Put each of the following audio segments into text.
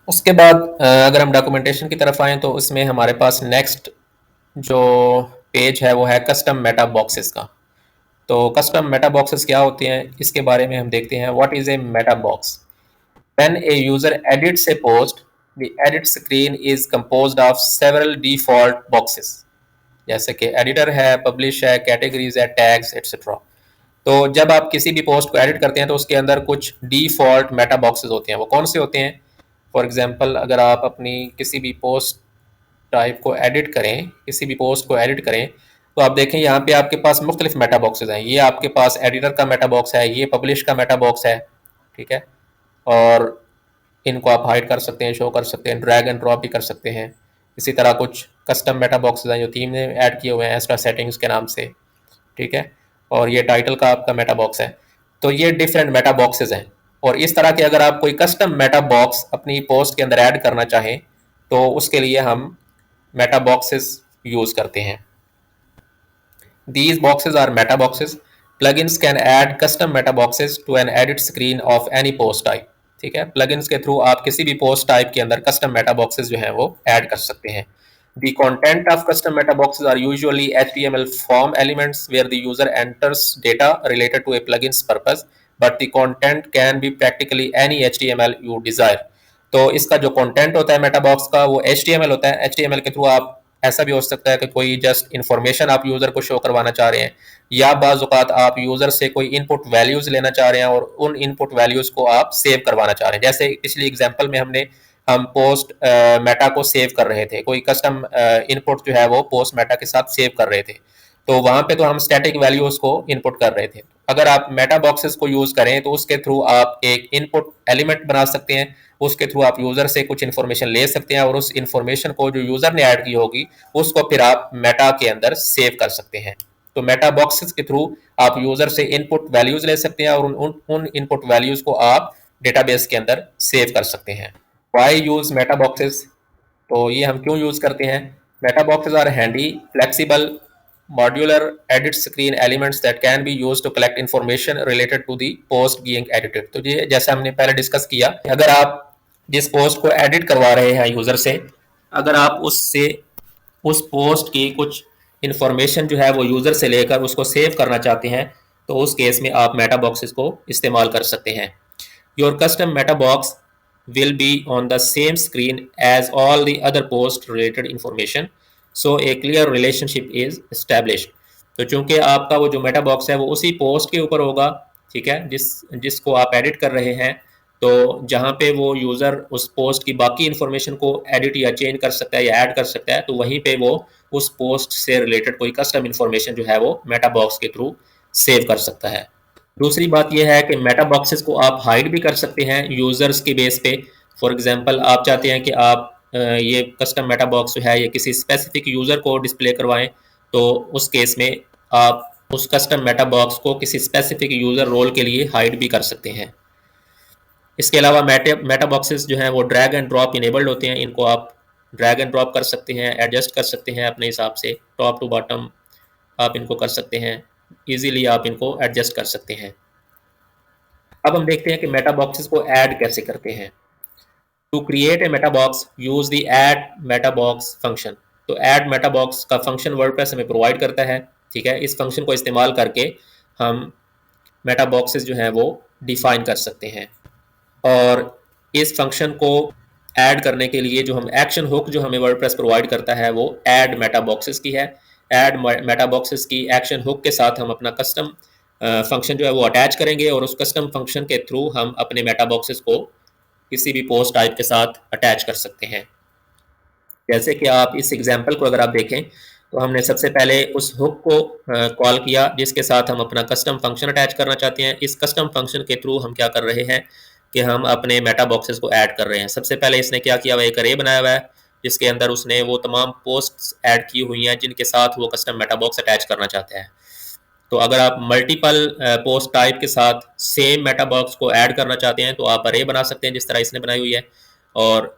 उसके बाद अगर हम डॉक्यूमेंटेशन की तरफ आएँ तो उसमें हमारे पास नेक्स्ट जो पेज है वो है कस्टम मेटा बॉक्सेस का। तो कस्टम मेटा बॉक्सेस क्या होते हैं इसके बारे में हम देखते हैं। What is a meta box? When a user edits A post, the edit screen is composed of several default boxes, जैसे कि एडिटर है, पब्लिश है, कैटेगरीज है, टैग्स एटसेट्रा। तो जब आप किसी भी पोस्ट को एडिट करते हैं तो उसके अंदर कुछ डिफॉल्ट मेटा बॉक्सेस होते हैं। वो कौन से होते हैं? फॉर एग्जांपल अगर आप अपनी किसी भी पोस्ट टाइप को एडिट करें, किसी भी पोस्ट को एडिट करें, तो आप देखें यहाँ पे आपके पास मुख्तलिफ मेटा बॉक्सेस हैं। ये आपके पास एडिटर का मेटा बॉक्स है, ये पब्लिश का मेटा बॉक्स है, ठीक है। और इनको आप हाइड कर सकते हैं, शो कर सकते हैं, ड्रैग एंड ड्रॉप भी कर सकते हैं। इसी तरह कुछ कस्टम मेटा बॉक्सेस हैं जो थीम ने ऐड किए हुए हैं एक्स्ट्रा सेटिंग्स के नाम से, ठीक है। और ये टाइटल का आपका मेटा बॉक्स है। तो ये डिफरेंट मेटा बॉक्सेस हैं। और इस तरह के अगर आप कोई कस्टम मेटा बॉक्स अपनी पोस्ट के अंदर ऐड करना चाहें तो उसके लिए हम मेटा बॉक्सेस यूज करते हैं। These boxes are meta boxes. Plugins can add custom meta boxes to an edit screen of any post type. ठीक है, प्लगइन्स के थ्रू आप किसी भी पोस्ट टाइप के अंदर कस्टम मेटा बॉक्सेस जो हैं वो ऐड कर सकते हैं। The content of custom meta boxes are usually HTML form elements where the user enters data related to a plugin's purpose, but the content can be practically any HTML you desire. तो इसका जो content होता है Meta box का वो HTML होता है। HTML के थ्रू आप ऐसा भी हो सकता है कि कोई जस्ट इन्फॉर्मेशन आप यूज़र को शो करवाना चाह रहे हैं, या बाज़ औक़ात आप यूज़र से कोई इनपुट वैल्यूज़ लेना चाह रहे हैं और उन इनपुट वैल्यूज़ को आप सेव करवाना चाह रहे हैं। जैसे पिछली एग्जांपल में हम पोस्ट मेटा को सेव कर रहे थे, कोई कस्टम इनपुट जो है वो पोस्ट मेटा के साथ सेव कर रहे थे, तो वहाँ पे तो हम स्टैटिक वैल्यूज़ को इनपुट कर रहे थे। अगर आप मेटा बॉक्सेस को यूज़ करें तो उसके थ्रू आप एक इनपुट एलिमेंट बना सकते हैं, उसके थ्रू आप यूज़र से कुछ इन्फॉर्मेशन ले सकते हैं और उस इन्फॉर्मेशन को जो यूज़र ने ऐड की होगी उसको फिर आप मेटा के अंदर सेव कर सकते हैं। तो मेटा बॉक्सेस के थ्रू आप यूज़र से इनपुट वैल्यूज़ ले सकते हैं और उन इनपुट वैल्यूज़ को आप डेटाबेस के अंदर सेव कर सकते हैं। Why use meta boxes? तो ये हम क्यों यूज़ करते हैं? Meta boxes are handy, flexible, modular edit screen elements that can be used to collect information related to the post being edited। तो ये जैसे हमने पहले डिस्कस किया, अगर आप जिस पोस्ट को एडिट करवा रहे हैं यूज़र से, अगर आप उससे उस पोस्ट की कुछ इंफॉर्मेशन जो है वो यूज़र से लेकर उसको सेव करना चाहते हैं तो उस केस में आप मेटा बॉक्सेस को इस्तेमाल कर सकते हैं। Your custom meta box will be on the same screen as all the other post related information, so a clear relationship is established। तो चूंकि आपका वो जो मेटा बॉक्स है वो उसी पोस्ट के ऊपर होगा, ठीक है, जिसको आप एडिट कर रहे हैं, तो जहाँ पे वो यूज़र उस पोस्ट की बाकी इन्फॉर्मेशन को एडिट या चेंज कर सकता है या ऐड कर सकता है, तो वहीं पे वो उस पोस्ट से रिलेटेड कोई कस्टम इन्फॉर्मेशन जो है वो मेटा बॉक्स के थ्रू सेव कर सकता है। दूसरी बात यह है कि मेटा बॉक्सेस को आप हाइड भी कर सकते हैं यूज़र्स के बेस पे। फॉर एग्जांपल आप चाहते हैं कि आप ये कस्टम मेटा बॉक्स जो है ये किसी स्पेसिफिक यूज़र को डिस्प्ले करवाएं, तो उस केस में आप उस कस्टम मेटा बॉक्स को किसी स्पेसिफिक यूज़र रोल के लिए हाइड भी कर सकते हैं। इसके अलावा मेटा बॉक्सेस जो हैं वो ड्रैग एंड ड्रॉप इनेबल्ड होते हैं। इनको आप ड्रैग एंड ड्रॉप कर सकते हैं, एडजस्ट कर सकते हैं अपने हिसाब से, टॉप टू बॉटम आप इनको कर सकते हैं, ईजीली आप इनको एडजस्ट कर सकते हैं। अब हम देखते हैं कि मेटा बॉक्सेस को ऐड कैसे करते हैं। To create a meta box use the add meta box function. तो ऐड मेटा बॉक्स का फंक्शन वर्डप्रेस हमें प्रोवाइड करता है, ठीक है। इस फंक्शन को इस्तेमाल करके हम मेटा बॉक्सेस जो हैं वो डिफाइन कर सकते हैं। और इस फंक्शन को ऐड करने के लिए जो हम एक्शन हुक जो हमें वर्डप्रेस प्रोवाइड करता है वो ऐड मेटा बॉक्सेस की है। ऐड मेटा बॉक्सेस की एक्शन हुक के साथ हम अपना कस्टम फंक्शन जो है वो अटैच करेंगे और उस कस्टम फंक्शन के थ्रू हम अपने मेटा बॉक्सेस को किसी भी पोस्ट टाइप के साथ अटैच कर सकते हैं। जैसे कि आप इस एग्जांपल को अगर आप देखें तो हमने सबसे पहले उस हुक को कॉल किया जिसके साथ हम अपना कस्टम फंक्शन अटैच करना चाहते हैं। इस कस्टम फंक्शन के थ्रू हम क्या कर रहे हैं कि हम अपने मेटा बॉक्सेस को ऐड कर रहे हैं। सबसे पहले इसने क्या किया हुआ, एक अरे बनाया हुआ है जिसके अंदर उसने वो तमाम पोस्ट्स ऐड की हुई हैं जिनके साथ वो कस्टम मेटा बॉक्स अटैच करना चाहते हैं। तो अगर आप मल्टीपल पोस्ट टाइप के साथ सेम मेटा बॉक्स को ऐड करना चाहते हैं तो आप अरे बना सकते हैं जिस तरह इसने बनाई हुई है, और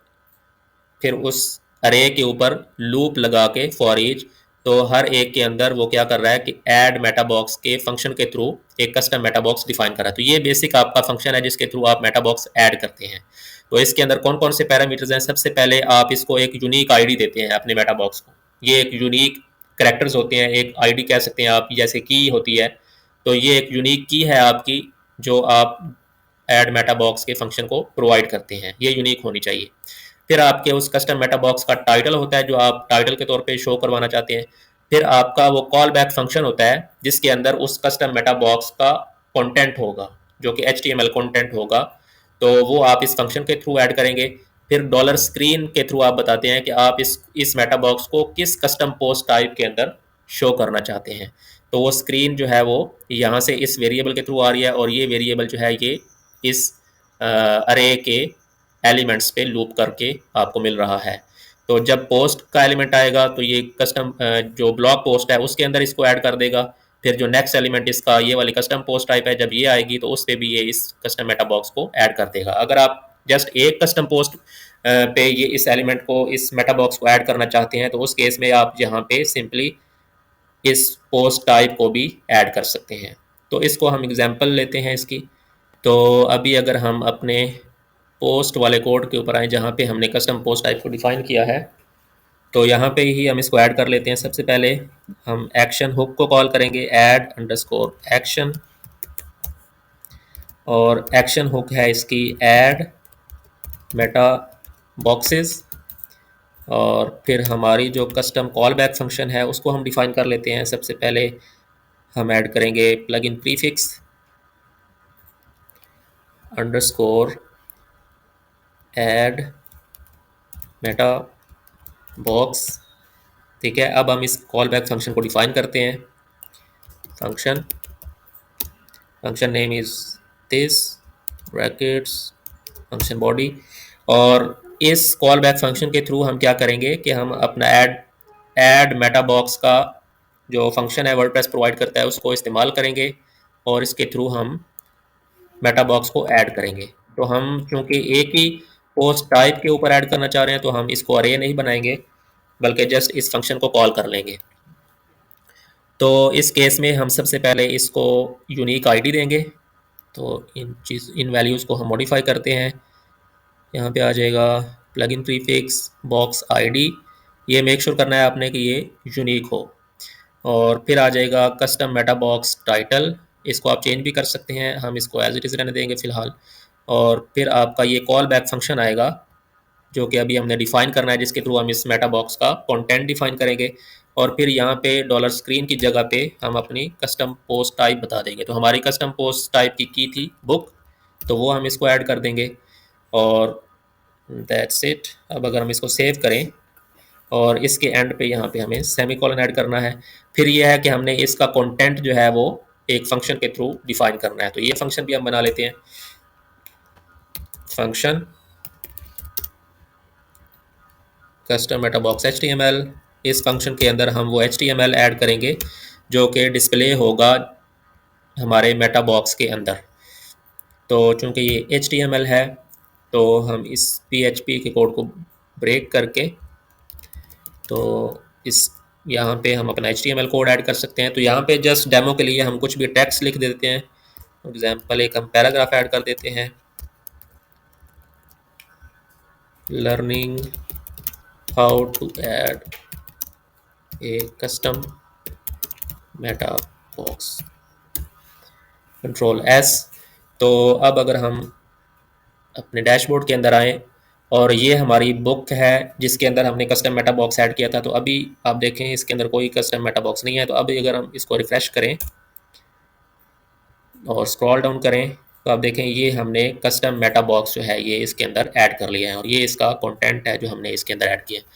फिर उस अरे के ऊपर लूप लगा के फॉर ईच, तो हर एक के अंदर वो क्या कर रहा है कि ऐड मेटा बॉक्स के फंक्शन के थ्रू एक कस्टम मेटा बॉक्स डिफाइन कर रहा है। तो ये बेसिक आपका फंक्शन है जिसके थ्रू आप मेटा बॉक्स ऐड करते हैं। तो इसके अंदर कौन कौन से पैरामीटर्स हैं? सबसे पहले आप इसको एक यूनिक आईडी देते हैं अपने मेटा बॉक्स को। ये एक यूनिक कैरेक्टर्स होते हैं, एक आईडी कह सकते हैं आप, जैसे की होती है। तो ये एक यूनिक की है आपकी, जो आप ऐड मेटा बॉक्स के फंक्शन को प्रोवाइड करते हैं, ये यूनिक होनी चाहिए। फिर आपके उस कस्टम मेटा बॉक्स का टाइटल होता है, जो आप टाइटल के तौर पे शो करवाना चाहते हैं। फिर आपका वो कॉल बैक फंक्शन होता है, जिसके अंदर उस कस्टम मेटा बॉक्स का कंटेंट होगा, जो कि HTML कंटेंट होगा। तो वो आप इस फंक्शन के थ्रू ऐड करेंगे। फिर डॉलर स्क्रीन के थ्रू आप बताते हैं कि आप इस मेटा बॉक्स को किस कस्टम पोस्ट टाइप के अंदर शो करना चाहते हैं। तो वो स्क्रीन जो है वो यहाँ से इस वेरिएबल के थ्रू आ रही है, और ये वेरिएबल जो है ये इस अरे के एलिमेंट्स पे लूप करके आपको मिल रहा है। तो जब पोस्ट का एलिमेंट आएगा तो ये कस्टम जो ब्लॉग पोस्ट है उसके अंदर इसको ऐड कर देगा। फिर जो नेक्स्ट एलिमेंट इसका ये वाली कस्टम पोस्ट टाइप है, जब ये आएगी तो उस पर भी ये इस कस्टम मेटा बॉक्स को ऐड कर देगा। अगर आप जस्ट एक कस्टम पोस्ट पे ये इस एलिमेंट को, इस मेटा बॉक्स को ऐड करना चाहते हैं, तो उस केस में आप यहाँ पे सिंपली इस पोस्ट टाइप को भी ऐड कर सकते हैं। तो इसको हम एग्जांपल लेते हैं इसकी। तो अभी अगर हम अपने पोस्ट वाले कोड के ऊपर आए, जहाँ पे हमने कस्टम पोस्ट टाइप को डिफाइन किया है, तो यहाँ पे ही हम इसको ऐड कर लेते हैं। सबसे पहले हम एक्शन हुक को कॉल करेंगे, ऐड अंडरस्कोर एक्शन, और एक्शन हुक है इसकी ऐड मेटा बॉक्सेस। और फिर हमारी जो कस्टम कॉल बैक फंक्शन है उसको हम डिफाइन कर लेते हैं। सबसे पहले हम ऐड करेंगे plug in prefix underscore add meta box. ठीक है, अब हम इस कॉल बैक फंक्शन को डिफाइन करते हैं। Function name is this brackets function body. और इस कॉल बैक फंक्शन के थ्रू हम क्या करेंगे कि हम अपना ऐड मेटा बॉक्स का जो फंक्शन है वर्डप्रेस प्रोवाइड करता है उसको इस्तेमाल करेंगे, और इसके थ्रू हम मेटा बॉक्स को ऐड करेंगे। तो हम चूंकि एक ही पोस्ट टाइप के ऊपर ऐड करना चाह रहे हैं, तो हम इसको अरे नहीं बनाएंगे, बल्कि जस्ट इस फंक्शन को कॉल कर लेंगे। तो इस केस में हम सबसे पहले इसको यूनिक आईडी देंगे। तो इन वैल्यूज़ को हम मॉडिफाई करते हैं। यहाँ पे आ जाएगा plug in prefix box ID, ये मेक श्योर करना है आपने कि ये यूनिक हो। और फिर आ जाएगा कस्टम मेटा बॉक्स टाइटल, इसको आप चेंज भी कर सकते हैं, हम इसको एज इट इज़ रहने देंगे फ़िलहाल। और फिर आपका ये कॉल बैक फंक्शन आएगा, जो कि अभी हमने डिफाइन करना है, जिसके थ्रू हम इस मेटा बॉक्स का कंटेंट डिफाइन करेंगे। और फिर यहाँ पे डॉलर स्क्रीन की जगह पे हम अपनी कस्टम पोस्ट टाइप बता देंगे। तो हमारी कस्टम पोस्ट टाइप की थी बुक, तो वो हम इसको ऐड कर देंगे, और दैट्स इट। अब अगर हम इसको सेव करें और इसके एंड पे यहाँ पे हमें सेमीकोलन ऐड करना है। फिर ये है कि हमने इसका कंटेंट जो है वो एक फंक्शन के थ्रू डिफाइन करना है। तो ये फंक्शन भी हम बना लेते हैं, function custom meta box HTML। इस फंक्शन के अंदर हम वो HTML ऐड करेंगे जो कि डिस्प्ले होगा हमारे मेटा बॉक्स के अंदर। तो चूंकि ये HTML है, तो हम इस PHP के कोड को ब्रेक करके, तो इस यहाँ पे हम अपना HTML कोड ऐड कर सकते हैं। तो यहाँ पे जस्ट डेमो के लिए हम कुछ भी टेक्स्ट लिख देते हैं। फॉर एग्जाम्पल एक हम पैराग्राफ ऐड कर देते हैं, learning how to add a custom meta box, control S। तो अब अगर हम अपने डैशबोर्ड के अंदर आएँ, और ये हमारी बुक है जिसके अंदर हमने कस्टम मेटा बॉक्स ऐड किया था। तो अभी आप देखें इसके अंदर कोई कस्टम मेटा बॉक्स नहीं है। तो अभी अगर हम इसको रिफ्रेश करें और स्क्रॉल डाउन करें, तो आप देखें ये हमने कस्टम मेटा बॉक्स जो है ये इसके अंदर ऐड कर लिया है, और ये इसका कंटेंट है जो हमने इसके अंदर ऐड किया है।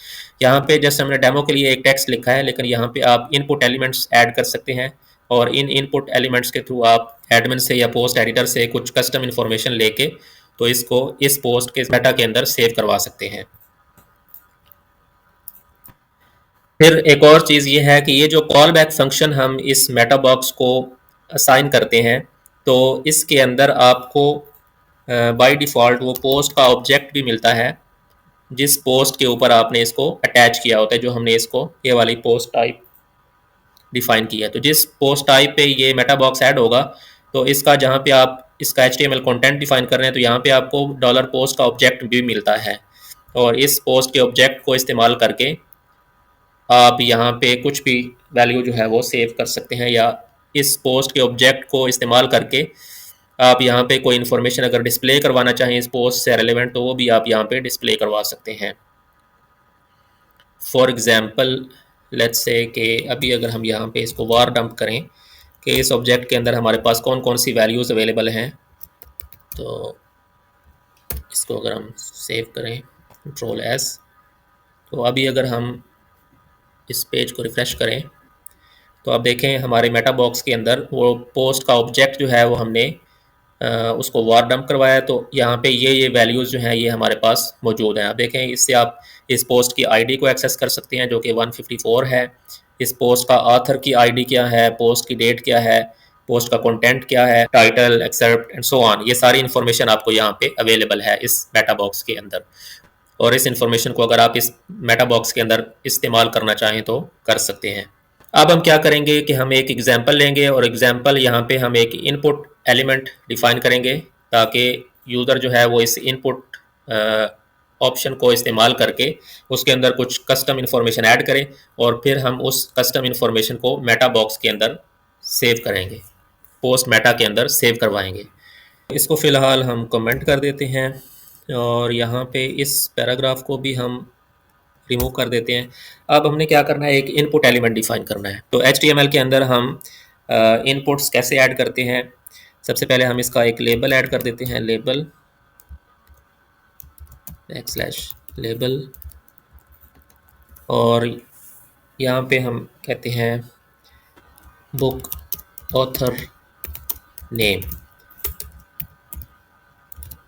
यहाँ पे जस्ट हमने डेमो के लिए एक टेक्स्ट लिखा है, लेकिन यहाँ पे आप इनपुट एलिमेंट्स ऐड कर सकते हैं, और इन इनपुट एलिमेंट्स के थ्रू आप एडमिन से या पोस्ट एडिटर से कुछ कस्टम इन्फॉर्मेशन लेके तो इसको इस पोस्ट के मेटा के अंदर सेव करवा सकते हैं। फिर एक और चीज़ ये है कि ये जो कॉल बैक फंक्शन हम इस मेटा बॉक्स को असाइन करते हैं, तो इसके अंदर आपको बाय डिफ़ॉल्ट वो पोस्ट का ऑब्जेक्ट भी मिलता है, जिस पोस्ट के ऊपर आपने इसको अटैच किया होता है, जो हमने इसको ये वाली पोस्ट टाइप डिफाइन की है। तो जिस पोस्ट टाइप पे ये मेटा बॉक्स ऐड होगा, तो इसका जहाँ पे आप इसका HTML कंटेंट डिफाइन कर रहे हैं तो यहाँ पे आपको डॉलर पोस्ट का ऑब्जेक्ट भी मिलता है, और इस पोस्ट के ऑब्जेक्ट को इस्तेमाल करके आप यहाँ पे कुछ भी वैल्यू जो है वो सेव कर सकते हैं, या इस पोस्ट के ऑब्जेक्ट को इस्तेमाल करके आप यहाँ पे कोई इन्फॉर्मेशन अगर डिस्प्ले करवाना चाहें इस पोस्ट से रिलेवेंट, तो वो भी आप यहाँ पे डिस्प्ले करवा सकते हैं। फॉर एग्जांपल लेट्स से कि अभी अगर हम यहाँ पे इसको वार डंप करें कि इस ऑब्जेक्ट के अंदर हमारे पास कौन कौन सी वैल्यूज़ अवेलेबल हैं, तो इसको अगर हम सेव करें कंट्रोल एस, तो अभी अगर हम इस पेज को रिफ़्रेश करें तो आप देखें हमारे मेटा बॉक्स के अंदर वो पोस्ट का ऑब्जेक्ट जो है वो हमने उसको वार डंप करवाया, तो यहाँ पे ये वैल्यूज़ जो हैं ये हमारे पास मौजूद हैं। आप देखें इससे आप इस पोस्ट की आईडी को एक्सेस कर सकते हैं जो कि 154 है। इस पोस्ट का ऑथर की आईडी क्या है, पोस्ट की डेट क्या है, पोस्ट का कंटेंट क्या है, title, excerpt and so on, ये सारी इन्फॉर्मेशन आपको यहाँ पे अवेलेबल है इस मेटा बॉक्स के अंदर। और इस इन्फॉर्मेशन को अगर आप इस मेटा बॉक्स के अंदर इस्तेमाल करना चाहें तो कर सकते हैं। अब हम क्या करेंगे कि हम एक एग्जांपल लेंगे और एग्जांपल यहाँ पे हम एक इनपुट एलिमेंट डिफाइन करेंगे ताकि यूज़र जो है वो इस इनपुट ऑप्शन को इस्तेमाल करके उसके अंदर कुछ कस्टम इन्फॉर्मेशन ऐड करे और फिर हम उस कस्टम इन्फॉर्मेशन को मेटा बॉक्स के अंदर सेव करेंगे, पोस्ट मेटा के अंदर सेव करवाएंगे। इसको फ़िलहाल हम कमेंट कर देते हैं और यहाँ पे इस पैराग्राफ को भी हम रिमूव कर देते हैं। अब हमने क्या करना है, एक इनपुट एलिमेंट डिफाइन करना है। तो HTML के अंदर हम इनपुट्स कैसे ऐड करते हैं, सबसे पहले हम इसका एक लेबल ऐड कर देते हैं, लेबल /लेबल, और यहाँ पे हम कहते हैं बुक ऑथर नेम।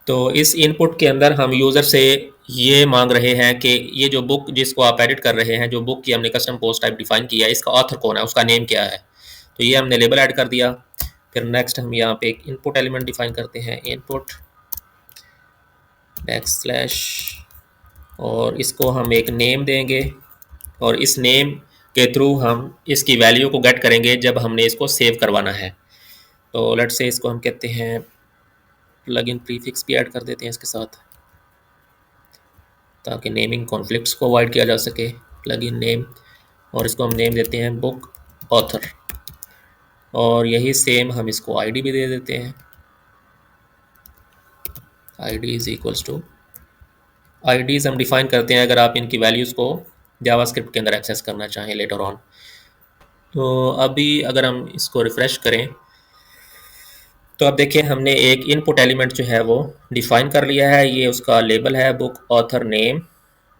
तो इस इनपुट के अंदर हम यूज़र से ये मांग रहे हैं कि ये जो बुक जिसको आप एडिट कर रहे हैं, जो बुक की हमने कस्टम पोस्ट टाइप डिफाइन किया है, इसका ऑथर कौन है, उसका नेम क्या है। तो ये हमने लेबल ऐड कर दिया। फिर नेक्स्ट हम यहाँ पे एक इनपुट एलिमेंट डिफाइन करते हैं, इनपुट / और इसको हम एक नेम देंगे और इस नेम के थ्रू हम इसकी वैल्यू को गेट करेंगे जब हमने इसको सेव करवाना है। तो लेट्स से इसको हम कहते हैं प्लगइन प्रीफिक्स भी ऐड कर देते हैं इसके साथ ताकि नेमिंग कॉन्फ्लिक्ट्स को अवॉइड किया जा सके। प्लगइन नेम, और इसको हम नेम देते हैं बुक ऑथर, और यही सेम हम इसको आईडी भी दे देते हैं, ID is equals to, IDs हम डिफाइन करते हैं अगर आप इनकी वैल्यूज़ को जावास्क्रिप्ट के अंदर एक्सेस करना चाहें लेटर ऑन। तो अभी अगर हम इसको रिफ़्रेश करें तो अब देखिए हमने एक इनपुट एलिमेंट जो है वो डिफ़ाइन कर लिया है, ये उसका लेबल है बुक ऑथर नेम,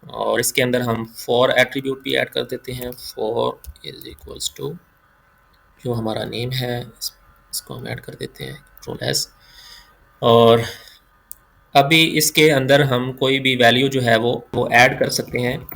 और इसके अंदर हम फॉर एट्रीब्यूट भी ऐड कर देते हैं, फॉर इज इक्वल्स टू जो हमारा नेम है इसको हम ऐड कर देते हैं कंट्रोल एस। और अभी इसके अंदर हम कोई भी वैल्यू जो है वो ऐड कर सकते हैं,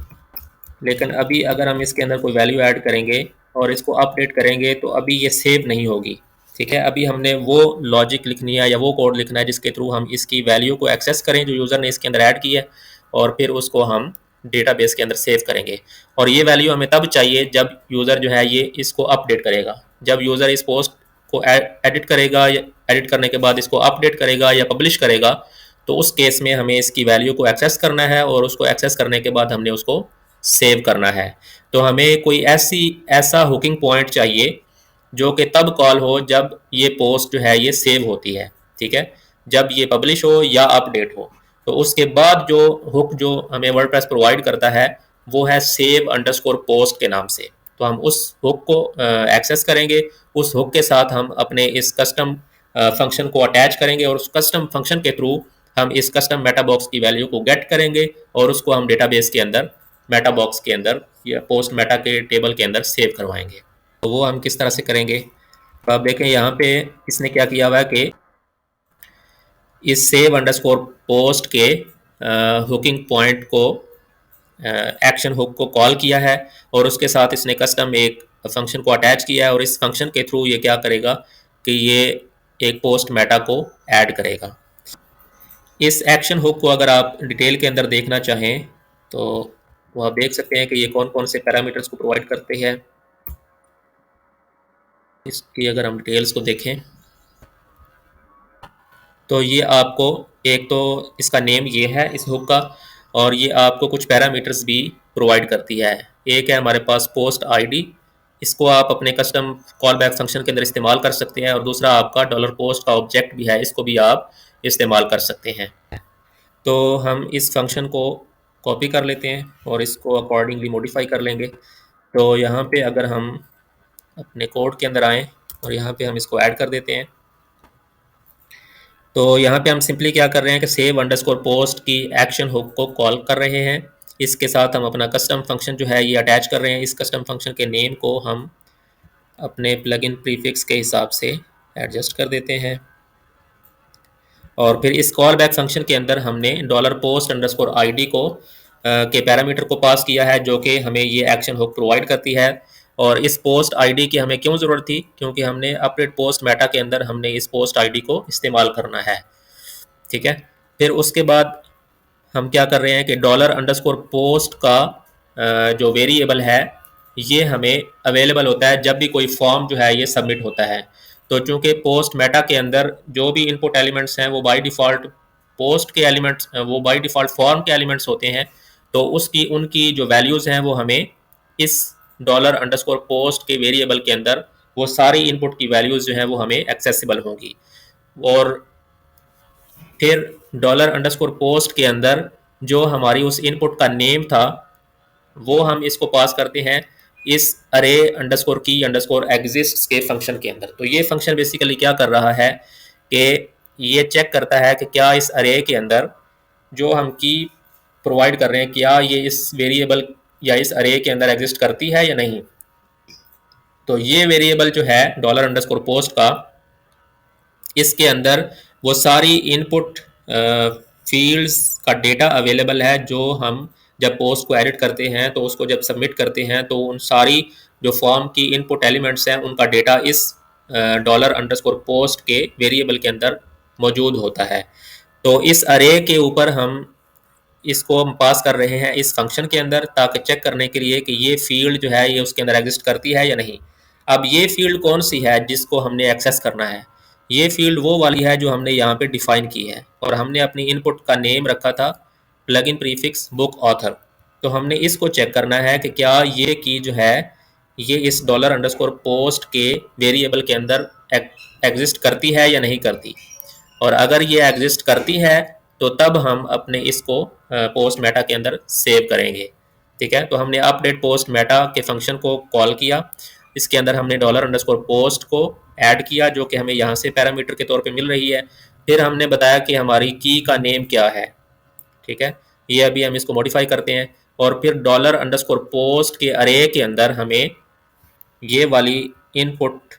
लेकिन अभी अगर हम इसके अंदर कोई वैल्यू ऐड करेंगे और इसको अपडेट करेंगे तो अभी ये सेव नहीं होगी, ठीक है। अभी हमने वो लॉजिक लिखनी है या वो कोड लिखना है जिसके थ्रू हम इसकी वैल्यू को एक्सेस करें जो यूज़र ने इसके अंदर ऐड की है, और फिर उसको हम डेटाबेस के अंदर सेव करेंगे। और ये वैल्यू हमें तब चाहिए जब यूज़र जो है ये इसको अपडेट करेगा, जब यूज़र इस पोस्ट को एडिट करेगा या एडिट करने के बाद इसको अपडेट करेगा या पब्लिश करेगा, तो उस केस में हमें इसकी वैल्यू को एक्सेस करना है और उसको एक्सेस करने के बाद हमने उसको सेव करना है। तो हमें कोई ऐसा हुकिंग पॉइंट चाहिए जो कि तब कॉल हो जब ये पोस्ट जो है ये सेव होती है, ठीक है, जब ये पब्लिश हो या अपडेट हो। तो उसके बाद जो हुक जो हमें वर्डप्रेस प्रोवाइड करता है वो है save_post के नाम से। तो हम उस हुक को एक्सेस करेंगे, उस हुक के साथ हम अपने इस कस्टम फंक्शन को अटैच करेंगे और उस कस्टम फंक्शन के थ्रू हम इस कस्टम मेटा बॉक्स की वैल्यू को गेट करेंगे और उसको हम डेटाबेस के अंदर मेटा बॉक्स के अंदर या पोस्ट मेटा के टेबल के अंदर सेव करवाएंगे। तो वो हम किस तरह से करेंगे, तो आप देखें यहाँ पे इसने क्या किया हुआ है कि इस save_post के हुकिंग पॉइंट को एक्शन हुक को कॉल किया है और उसके साथ इसने कस्टम एक फंक्शन को अटैच किया है और इस फंक्शन के थ्रू ये क्या करेगा कि ये एक पोस्ट मेटा को ऐड करेगा। इस एक्शन हुक को अगर आप डिटेल के अंदर देखना चाहें तो वो आप देख सकते हैं कि ये कौन कौन से पैरामीटर्स को प्रोवाइड करते हैं। इसकी अगर हम डिटेल्स को देखें तो ये आपको एक तो इसका नेम ये है इस हुक का, और ये आपको कुछ पैरामीटर्स भी प्रोवाइड करती है। एक है हमारे पास पोस्ट आईडी, इसको आप अपने कस्टम कॉल बैक फंक्शन के अंदर इस्तेमाल कर सकते हैं, और दूसरा आपका डॉलर पोस्ट का ऑब्जेक्ट भी है, इसको भी आप इस्तेमाल कर सकते हैं। तो हम इस फंक्शन को कॉपी कर लेते हैं और इसको अकॉर्डिंगली मॉडिफाई कर लेंगे। तो यहाँ पे अगर हम अपने कोड के अंदर आएँ और यहाँ पे हम इसको ऐड कर देते हैं, तो यहाँ पे हम सिंपली क्या कर रहे हैं कि सेव अंडरस्कोर पोस्ट की एक्शन हुक को कॉल कर रहे हैं। इसके साथ हम अपना कस्टम फंक्शन जो है ये अटैच कर रहे हैं। इस कस्टम फंक्शन के नेम को हम अपने प्लगइन प्रीफिक्स के हिसाब से एडजस्ट कर देते हैं, और फिर इस कॉल बैक फंक्शन के अंदर हमने डॉलर पोस्ट अंडरस्कोर आईडी को के पैरामीटर को पास किया है, जो कि हमें ये एक्शन हुक प्रोवाइड करती है। और इस पोस्ट आईडी की हमें क्यों ज़रूरत थी, क्योंकि हमने अपडेट पोस्ट मेटा के अंदर हमने इस पोस्ट आईडी को इस्तेमाल करना है। ठीक है, फिर उसके बाद हम क्या कर रहे हैं कि डॉलर अंडरस्कोर पोस्ट का जो वेरिएबल है ये हमें अवेलेबल होता है जब भी कोई फॉर्म जो है ये सबमिट होता है। तो चूंकि पोस्ट मेटा के अंदर जो भी इनपुट एलिमेंट्स हैं वो बाय डिफ़ॉल्ट पोस्ट के एलिमेंट्स, वो बाय डिफ़ॉल्ट फॉर्म के एलिमेंट्स होते हैं, तो उसकी उनकी जो वैल्यूज़ हैं वो हमें इस डॉलर अंडरस्कोर पोस्ट के वेरिएबल के अंदर वो सारी इनपुट की वैल्यूज़ जो हैं वो हमें एक्सेसिबल होंगी। और फिर डॉलर अंडरस्कोर पोस्ट के अंदर जो हमारी उस इनपुट का नेम था वो हम इसको पास करते हैं इस अरे अंडरस्कोर की अंडरस्कोर एग्जिस्ट के फंक्शन के अंदर। तो ये फंक्शन बेसिकली क्या कर रहा है कि ये चेक करता है कि क्या इस अरे के अंदर जो हम की प्रोवाइड कर रहे हैं क्या ये इस वेरिएबल या इस अरे के अंदर एग्जिस्ट करती है या नहीं। तो ये वेरिएबल जो है डॉलर अंडरस्कोर पोस्ट का, इसके अंदर वो सारी इनपुट फील्ड्स का डेटा अवेलेबल है जो हम जब पोस्ट को एडिट करते हैं तो उसको जब सबमिट करते हैं तो उन सारी जो फॉर्म की इनपुट एलिमेंट्स हैं उनका डेटा इस डॉलर अंडरस्कोर पोस्ट के वेरिएबल के अंदर मौजूद होता है। तो इस अरे के ऊपर हम इसको हम पास कर रहे हैं इस फंक्शन के अंदर ताकि चेक करने के लिए कि ये फील्ड जो है ये उसके अंदर एग्जिस्ट करती है या नहीं। अब ये फील्ड कौन सी है जिसको हमने एक्सेस करना है, ये फील्ड वो वाली है जो हमने यहाँ पे डिफाइन की है, और हमने अपनी इनपुट का नेम रखा था प्लगइन प्रीफिक्स बुक ऑथर। तो हमने इसको चेक करना है कि क्या ये की जो है ये इस डॉलर अंडरस्कोर पोस्ट के वेरिएबल के अंदर एग्जिस्ट करती है या नहीं करती, और अगर ये एग्जिस्ट करती है तो तब हम अपने इसको पोस्ट मेटा के अंदर सेव करेंगे। ठीक है, तो हमने अपडेट पोस्ट मेटा के फंक्शन को कॉल किया, इसके अंदर हमने डॉलर अंडरस्कोर पोस्ट को ऐड किया जो कि हमें यहाँ से पैरामीटर के तौर पे मिल रही है। फिर हमने बताया कि हमारी की का नेम क्या है। ठीक है, ये अभी हम इसको मॉडिफाई करते हैं, और फिर डॉलर अंडरस्कोर पोस्ट के अरे के अंदर हमें ये वाली इनपुट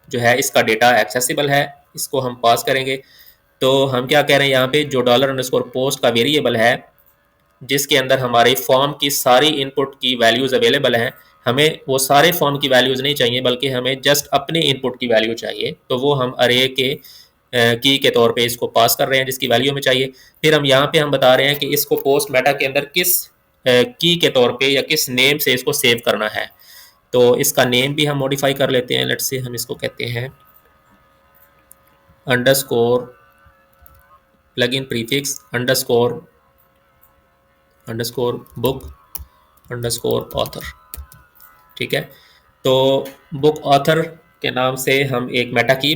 जो है इसका डेटा एक्सेसिबल है, इसको हम पास करेंगे। तो हम क्या कह रहे हैं यहाँ पे जो डॉलर अंडरस्कोर पोस्ट का वेरिएबल है जिसके अंदर हमारे फॉर्म की सारी इनपुट की वैल्यूज़ अवेलेबल हैं, हमें वो सारे फॉर्म की वैल्यूज़ नहीं चाहिए बल्कि हमें जस्ट अपने इनपुट की वैल्यू चाहिए। तो वो हम अरे के की के तौर पे इसको पास कर रहे हैं जिसकी वैल्यू हमें चाहिए। फिर हम यहाँ पे हम बता रहे हैं कि इसको पोस्ट मेटा के अंदर किस की के तौर पे या किस नेम से इसको सेव करना है। तो इसका नेम भी हम मॉडिफाई कर लेते हैं। लेट्स से हम इसको कहते हैं underscore plugin prefix underscore book underscore author. ठीक है, तो बुक ऑथर के नाम से हम एक मेटा की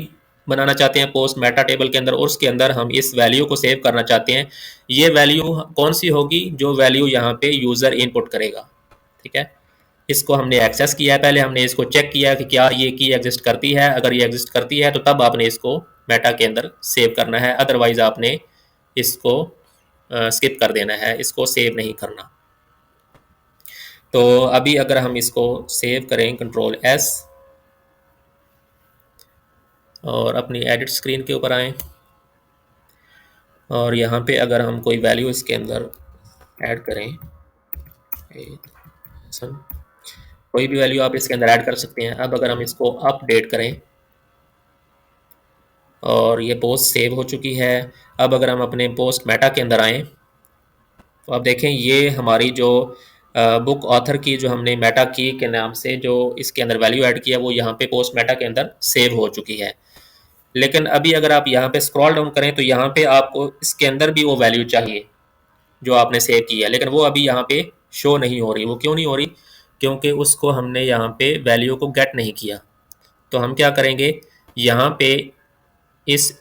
बनाना चाहते हैं पोस्ट मेटा टेबल के अंदर, और उसके अंदर हम इस वैल्यू को सेव करना चाहते हैं। ये वैल्यू कौन सी होगी, जो वैल्यू यहाँ पे यूज़र इनपुट करेगा। ठीक है, इसको हमने एक्सेस किया है, पहले हमने इसको चेक किया कि क्या ये की एग्जिस्ट करती है। अगर ये एग्जिस्ट करती है तो तब आपने इसको मेटा के अंदर सेव करना है, अदरवाइज आपने इसको स्किप कर देना है, इसको सेव नहीं करना। तो अभी अगर हम इसको सेव करें कंट्रोल एस और अपनी एडिट स्क्रीन के ऊपर आएँ, और यहाँ पे अगर हम कोई वैल्यू इसके अंदर ऐड करें, कोई भी वैल्यू आप इसके अंदर ऐड कर सकते हैं। अब अगर हम इसको अपडेट करें और ये पोस्ट सेव हो चुकी है। अब अगर हम अपने पोस्ट मेटा के अंदर आएँ तो आप देखें ये हमारी जो बुक ऑथर की जो हमने मेटा की के नाम से जो इसके अंदर वैल्यू ऐड किया वो यहाँ पे पोस्ट मेटा के अंदर सेव हो चुकी है। लेकिन अभी अगर आप यहाँ पे स्क्रॉल डाउन करें तो यहाँ पे आपको इसके अंदर भी वो वैल्यू चाहिए जो आपने सेव की है, लेकिन वो अभी यहाँ पे शो नहीं हो रही। वो क्यों नहीं हो रही? क्योंकि उसको हमने यहाँ पे वैल्यू को गेट नहीं किया। तो हम क्या करेंगे, यहाँ पे इस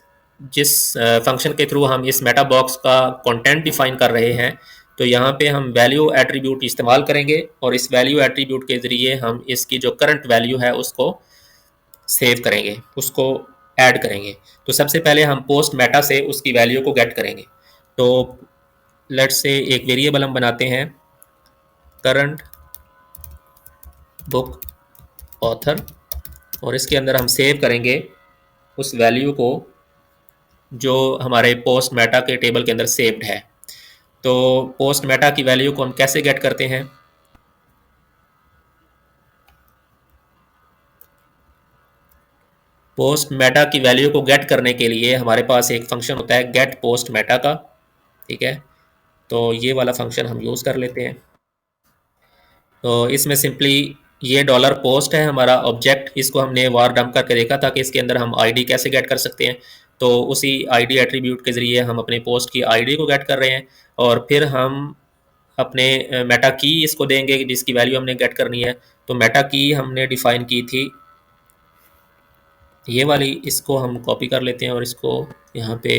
जिस फंक्शन के थ्रू हम इस मेटा बॉक्स का कंटेंट डिफाइन कर रहे हैं, तो यहाँ पे हम वैल्यू एट्रीब्यूट इस्तेमाल करेंगे और इस वैल्यू एट्रीब्यूट के ज़रिए हम इसकी जो करंट वैल्यू है उसको सेव करेंगे, उसको ऐड करेंगे। तो सबसे पहले हम पोस्ट मेटा से उसकी वैल्यू को गेट करेंगे। तो लेट्स से एक वेरिएबल हम बनाते हैं करंट बुक ऑथर, और इसके अंदर हम सेव करेंगे उस वैल्यू को जो हमारे पोस्ट मेटा के टेबल के अंदर सेव्ड है। तो पोस्ट मेटा की वैल्यू को हम कैसे गेट करते हैं? पोस्ट मेटा की वैल्यू को गेट करने के लिए हमारे पास एक फंक्शन होता है गेट पोस्ट मेटा का, ठीक है। तो ये वाला फंक्शन हम यूज़ कर लेते हैं। तो इसमें सिंपली ये डॉलर पोस्ट है हमारा ऑब्जेक्ट, इसको हमने वार डंप करके देखा था कि इसके अंदर हम आईडी कैसे गेट कर सकते हैं। तो उसी आईडी एट्रीब्यूट के ज़रिए हम अपने पोस्ट की आईडी को गेट कर रहे हैं, और फिर हम अपने मेटा की इसको देंगे जिसकी वैल्यू हमने गेट करनी है। तो मेटा की हमने डिफ़ाइन की थी ये वाली, इसको हम कॉपी कर लेते हैं और इसको यहाँ पे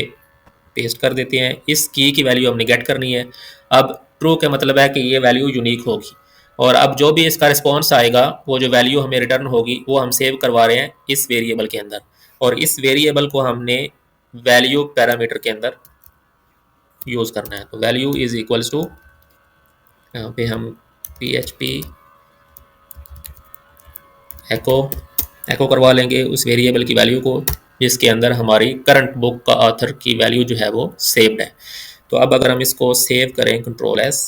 पेस्ट कर देते हैं। इस की वैल्यू हमने गेट करनी है। अब ट्रू का मतलब है कि ये वैल्यू यूनिक होगी, और अब जो भी इसका रिस्पॉन्स आएगा वो जो वैल्यू हमें रिटर्न होगी वो हम सेव करवा रहे हैं इस वेरिएबल के अंदर, और इस वेरिएबल को हमने वैल्यू पैरामीटर के अंदर यूज़ करना है। तो वैल्यू इज इक्वल्स टू, यहाँ पे हम PHP एको करवा लेंगे उस वेरिएबल की वैल्यू को जिसके अंदर हमारी करंट बुक का ऑथर की वैल्यू जो है वो सेव्ड है। तो अब अगर हम इसको सेव करें Ctrl+S,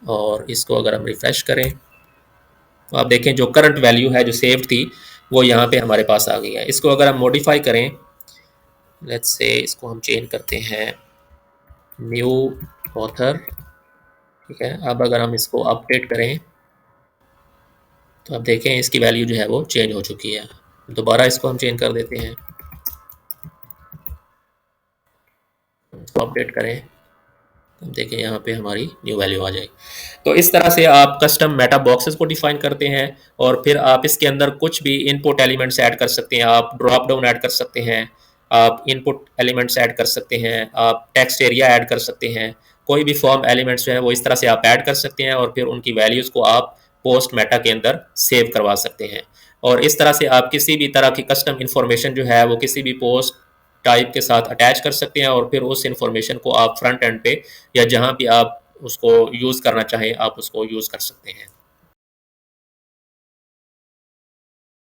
और इसको अगर हम रिफ्रेश करें तो आप देखें जो करंट वैल्यू है जो सेव्ड थी वो यहाँ पे हमारे पास आ गई है। इसको अगर हम मॉडिफाई करें, लेट्स से इसको हम चेंज करते हैं न्यू ऑथर, ठीक है। अब अगर हम इसको अपडेट करें तो आप देखें इसकी वैल्यू जो है वो चेंज हो चुकी है। दोबारा इसको हम चेंज कर देते हैं, इसको अपडेट करें, अब देखें यहाँ पे हमारी न्यू वैल्यू आ जाएगी। तो इस तरह से आप कस्टम मेटा बॉक्सेस को डिफाइन करते हैं, और फिर आप इसके अंदर कुछ भी इनपुट एलिमेंट्स ऐड कर सकते हैं। आप ड्रॉप डाउन ऐड कर सकते हैं, आप इनपुट एलिमेंट्स ऐड कर सकते हैं, आप टेक्स्ट एरिया ऐड कर सकते हैं, कोई भी फॉर्म एलिमेंट्स जो है वो इस तरह से आप ऐड कर सकते हैं, और फिर उनकी वैल्यूज़ को आप पोस्ट मेटा के अंदर सेव करवा सकते हैं। और इस तरह से आप किसी भी तरह की कस्टम इंफॉर्मेशन जो है वो किसी भी पोस्ट टाइप के साथ अटैच कर सकते हैं, और फिर उस इंफॉर्मेशन को आप फ्रंट एंड पे या जहाँ भी आप उसको यूज़ करना चाहें आप उसको यूज़ कर सकते हैं।